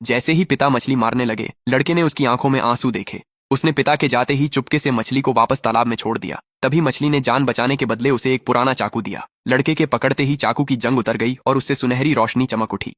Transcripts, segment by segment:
जैसे ही पिता मछली मारने लगे, लड़के ने उसकी आंखों में आंसू देखे। उसने पिता के जाते ही चुपके से मछली को वापस तालाब में छोड़ दिया। तभी मछली ने जान बचाने के बदले उसे एक पुराना चाकू दिया। लड़के के पकड़ते ही चाकू की जंग उतर गई और उससे सुनहरी रोशनी चमक उठी।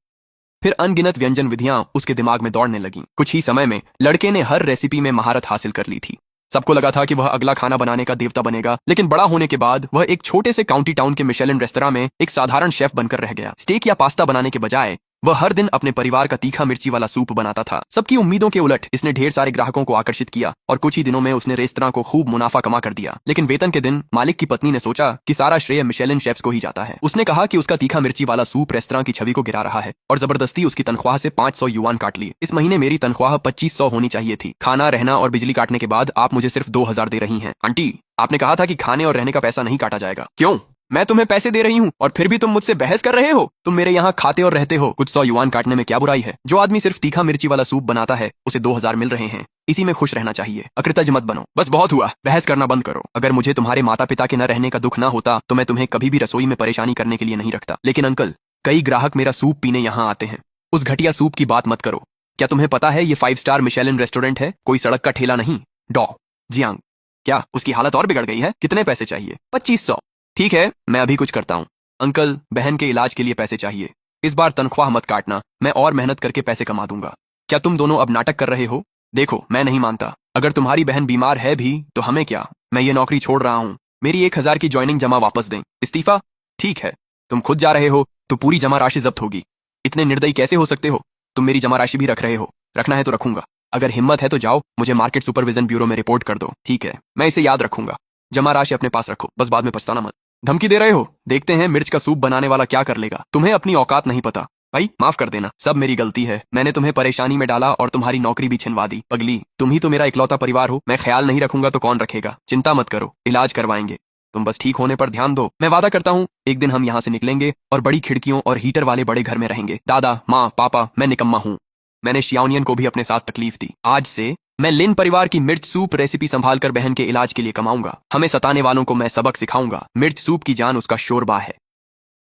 फिर अनगिनत व्यंजन विधियां उसके दिमाग में दौड़ने लगीं। कुछ ही समय में लड़के ने हर रेसिपी में महारत हासिल कर ली थी। सबको लगा था कि वह अगला खाना बनाने का देवता बनेगा, लेकिन बड़ा होने के बाद वह एक छोटे से काउंटी टाउन के मिशेलिन रेस्तरां में एक साधारण शेफ बनकर रह गया। स्टेक या पास्ता बनाने के बजाय वह हर दिन अपने परिवार का तीखा मिर्ची वाला सूप बनाता था। सबकी उम्मीदों के उलट इसने ढेर सारे ग्राहकों को आकर्षित किया और कुछ ही दिनों में उसने रेस्तरां को खूब मुनाफा कमा कर दिया। लेकिन वेतन के दिन मालिक की पत्नी ने सोचा कि सारा श्रेय मिशेलिन शेफ्स को ही जाता है। उसने कहा कि उसका तीखा मिर्ची वाला सूप रेस्तरां की छवि को गिरा रहा है और जबरदस्ती उसकी तनख्वाह से 500 युआन काट लिए। इस महीने मेरी तनख्वाह 2500 होनी चाहिए थी। खाना, रहना और बिजली काटने के बाद आप मुझे सिर्फ 2000 दे रही हैं। आंटी, आपने कहा था कि खाने और रहने का पैसा नहीं काटा जाएगा। क्यों? मैं तुम्हें पैसे दे रही हूँ और फिर भी तुम मुझसे बहस कर रहे हो। तुम मेरे यहाँ खाते और रहते हो, कुछ 100 युआन काटने में क्या बुराई है? जो आदमी सिर्फ तीखा मिर्ची वाला सूप बनाता है उसे 2000 मिल रहे हैं। इसी में खुश रहना चाहिए। अकृतज्ञ मत बनो। बस बहुत हुआ, बहस करना बंद करो। अगर मुझे तुम्हारे माता पिता के न रहने का दुख ना होता तो मैं तुम्हें कभी भी रसोई में परेशानी करने के लिए नहीं रखता। लेकिन अंकल, कई ग्राहक मेरा सूप पीने यहाँ आते हैं। उस घटिया सूप की बात मत करो। क्या तुम्हें पता है ये 5 स्टार मिशेलिन रेस्टोरेंट है, कोई सड़क का ठेला नहीं। डॉ जियांग, क्या उसकी हालत और बिगड़ गई है? कितने पैसे चाहिए? 2500। ठीक है, मैं अभी कुछ करता हूँ। अंकल, बहन के इलाज के लिए पैसे चाहिए। इस बार तनख्वाह मत काटना, मैं और मेहनत करके पैसे कमा दूंगा। क्या तुम दोनों अब नाटक कर रहे हो? देखो, मैं नहीं मानता। अगर तुम्हारी बहन बीमार है भी तो हमें क्या? मैं ये नौकरी छोड़ रहा हूँ। मेरी 1000 की ज्वाइनिंग जमा वापस दें। इस्तीफा? ठीक है, तुम खुद जा रहे हो तो पूरी जमा राशि जब्त होगी। इतने निर्दयी कैसे हो सकते हो? तुम मेरी जमा राशि भी रख रहे हो। रखना है तो रखूंगा। अगर हिम्मत है तो जाओ, मुझे मार्केट सुपरविजन ब्यूरो में रिपोर्ट कर दो। ठीक है, मैं इसे याद रखूंगा। जमा राशि अपने पास रखो, बस बाद में पछताना मत। धमकी दे रहे हो? देखते हैं मिर्च का सूप बनाने वाला क्या कर लेगा। तुम्हें अपनी औकात नहीं पता। भाई, माफ कर देना, सब मेरी गलती है। मैंने तुम्हें परेशानी में डाला और तुम्हारी नौकरी भी छिनवा दी। पगली, तुम ही तो मेरा इकलौता परिवार हो। मैं ख्याल नहीं रखूंगा तो कौन रखेगा? चिंता मत करो, इलाज करवाएंगे। तुम बस ठीक होने पर ध्यान दो। मैं वादा करता हूँ एक दिन हम यहाँ से निकलेंगे और बड़ी खिड़कियों और हीटर वाले बड़े घर में रहेंगे। दादा, माँ, पापा, मैं निकम्मा हूँ। मैंने शियाओनियन को भी अपने साथ तकलीफ दी। आज से मैं लिन परिवार की मिर्च सूप रेसिपी संभाल कर बहन के इलाज के लिए कमाऊंगा। हमें सताने वालों को मैं सबक सिखाऊंगा। मिर्च सूप की जान उसका शोरबा है।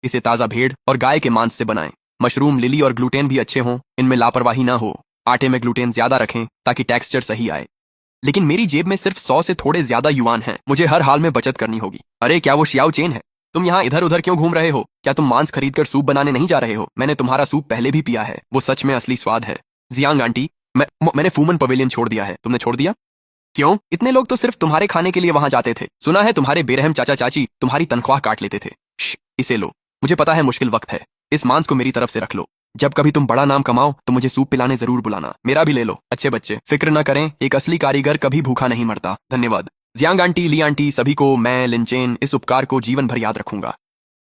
इसे ताजा भेड़ और गाय के मांस से बनाएं। मशरूम, लिली और ग्लूटेन भी अच्छे हों, इनमें लापरवाही ना हो। आटे में ग्लूटेन ज्यादा रखें ताकि टेक्सचर सही आए। लेकिन मेरी जेब में सिर्फ 100 से थोड़े ज्यादा युआन हैं। मुझे हर हाल में बचत करनी होगी। अरे, क्या वो शियाओ चेन है? तुम यहाँ इधर उधर क्यों घूम रहे हो? क्या तुम मांस खरीदकर सूप बनाने नहीं जा रहे हो? मैंने तुम्हारा सूप पहले भी पिया है, वो सच में असली स्वाद है। जियांग आंटी, मैंने फूमन पवेलियन छोड़ दिया है। तुमने छोड़ दिया? क्यों? इतने लोग तो सिर्फ तुम्हारे खाने के लिए वहां जाते थे। सुना है तुम्हारे बेरहम चाचा चाची तुम्हारी तनख्वाह काट लेते थे। इसे लो। मुझे पता है मुश्किल वक्त है। इस मांस को मेरी तरफ से रख लो। जब कभी तुम बड़ा नाम कमाओ तो मुझे सूप पिलाने जरूर बुलाना। मेरा भी ले लो। अच्छे बच्चे, फिक्र न करें, एक असली कारीगर कभी भूखा नहीं मरता। धन्यवाद जियांग आंटी, ली आंटी, सभी को मैं लिनचेन इस उपकार को जीवन भर याद रखूंगा।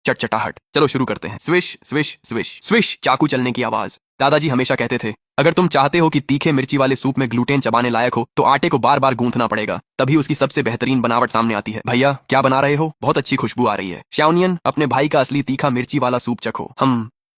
चटचटाहट। चलो शुरू करते हैं। स्विश स्विश स्विश स्विश, चाकू चलने की आवाज। दादाजी हमेशा कहते थे, अगर तुम चाहते हो कि तीखे मिर्ची वाले सूप में ग्लूटेन चबाने लायक हो तो आटे को बार बार गूंथना पड़ेगा, तभी उसकी सबसे बेहतरीन बनावट सामने आती है। भैया, क्या बना रहे हो? बहुत अच्छी खुशबू आ रही है। शाओनियन, अपने भाई का असली तीखा मिर्ची वाला सूप चखो।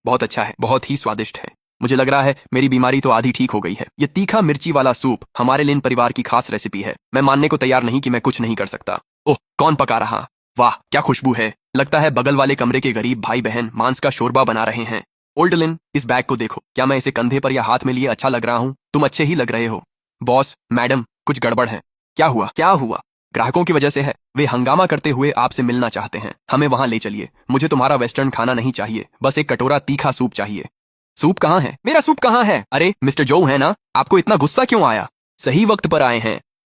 बहुत अच्छा है, बहुत ही स्वादिष्ट है। मुझे लग रहा है मेरी बीमारी तो आधी ठीक हो गई है। ये तीखा मिर्ची वाला सूप हमारे लिन परिवार की खास रेसिपी है। मैं मानने को तैयार नहीं कि मैं कुछ नहीं कर सकता। ओह, कौन पका रहा? वाह, क्या खुशबू है। लगता है बगल वाले कमरे के गरीब भाई बहन मांस का शोरबा बना रहे हैं। ओल्ड लिन, इस बैग को देखो। क्या मैं इसे कंधे पर या हाथ में लिए अच्छा लग रहा हूँ? तुम अच्छे ही लग रहे हो। बॉस, मैडम, कुछ गड़बड़ है। क्या हुआ? क्या हुआ? ग्राहकों की वजह से है। वे हंगामा करते हुए आपसे मिलना चाहते हैं। हमें वहां ले चलिए। मुझे तुम्हारा वेस्टर्न खाना नहीं चाहिए, बस एक कटोरा तीखा सूप चाहिए। सूप कहाँ है? मेरा सूप कहाँ है? अरे, मिस्टर जो है ना, आपको इतना गुस्सा क्यों आया? सही वक्त पर आए हैं।